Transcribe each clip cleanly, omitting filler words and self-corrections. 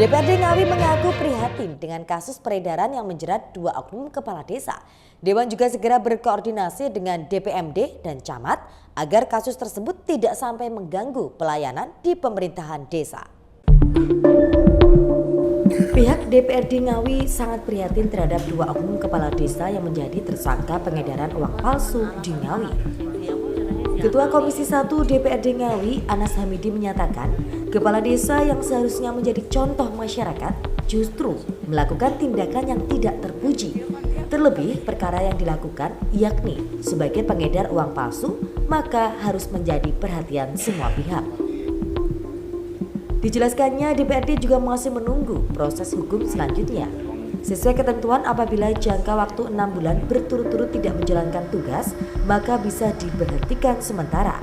DPRD Ngawi mengaku prihatin dengan kasus peredaran yang menjerat 2 oknum kepala desa. Dewan juga segera berkoordinasi dengan DPMD dan camat agar kasus tersebut tidak sampai mengganggu pelayanan di pemerintahan desa. Pihak DPRD Ngawi sangat prihatin terhadap 2 oknum kepala desa yang menjadi tersangka pengedaran uang palsu di Ngawi. Ketua Komisi 1 DPRD Ngawi, Anas Hamidi menyatakan, kepala desa yang seharusnya menjadi contoh masyarakat justru melakukan tindakan yang tidak terpuji. Terlebih perkara yang dilakukan yakni sebagai pengedar uang palsu, maka harus menjadi perhatian semua pihak. Dijelaskannya, DPRD juga masih menunggu proses hukum selanjutnya. Sesuai ketentuan, apabila jangka waktu 6 bulan berturut-turut tidak menjalankan tugas, maka bisa diberhentikan sementara.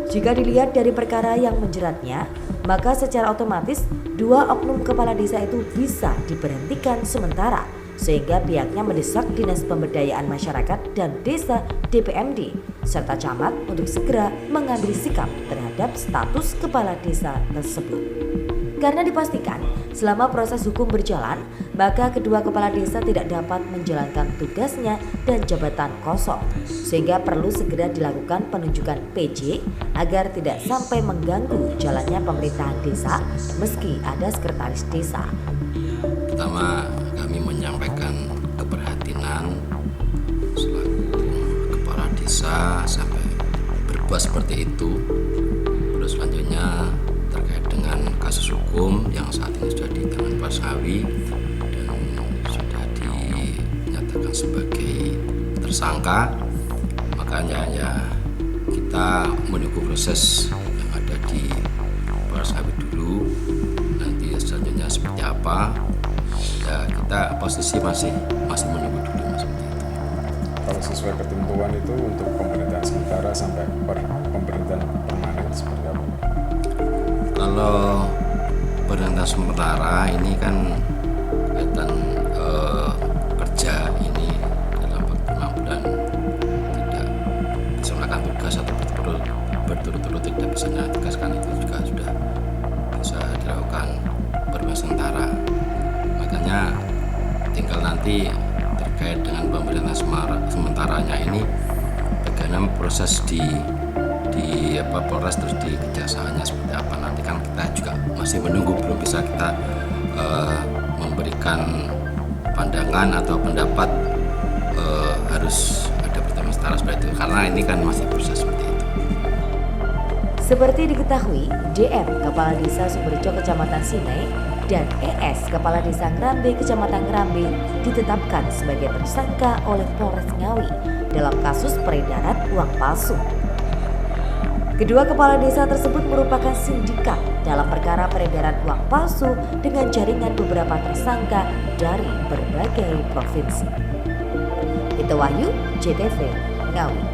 Jika dilihat dari perkara yang menjeratnya, maka secara otomatis 2 oknum kepala desa itu bisa diberhentikan sementara, sehingga pihaknya mendesak Dinas Pemberdayaan Masyarakat dan Desa DPMD serta camat untuk segera mengambil sikap terhadap status kepala desa tersebut. Karena dipastikan selama proses hukum berjalan, maka kedua kepala desa tidak dapat menjalankan tugasnya dan jabatan kosong, sehingga perlu segera dilakukan penunjukan PJ agar tidak sampai mengganggu jalannya pemerintahan desa meski ada sekretaris desa. Pertama, kami menyampaikan keprihatinan selaku kepala desa sampai berbuat seperti itu. Terus selanjutnya terkait dengan kasus hukum yang saat ini sudah di tangan Polres Ngawi dan sudah dinyatakan sebagai tersangka, makanya ya kita menunggu proses yang ada di Polres Ngawi dulu. Nanti selanjutnya seperti apa, ya kita posisi masih menunggu dulu seperti itu. Kalau sesuai ketentuan itu untuk pemerintahan sementara sampai pemerintahan permanen seperti apa? Kalau pemerintahan sementara ini kan kegiatan kerja ini dalam waktu 6 bulan tidak bisa melakukan tugas atau berturut-turut tidak bisa tugaskan, itu juga sudah bisa dilakukan pemerintahan sementara. Makanya tinggal nanti terkait dengan pemerintahan sementaranya ini bagaimana proses di Polres terus di kejaksaannya seperti apa, nanti kan kita juga masih menunggu, belum bisa kita memberikan pandangan atau pendapat harus ada pertemuan setara seperti itu, karena ini kan masih proses seperti itu. Seperti diketahui, DM Kepala Desa Sumberjo Kecamatan Sinai dan ES Kepala Desa Ngrambe Kecamatan Ngrambe ditetapkan sebagai tersangka oleh Polres Ngawi dalam kasus peredaran uang palsu. Kedua kepala desa tersebut merupakan sindikat dalam perkara peredaran uang palsu dengan jaringan beberapa tersangka dari berbagai provinsi. Itu Wahyu, JTV, Ngawi.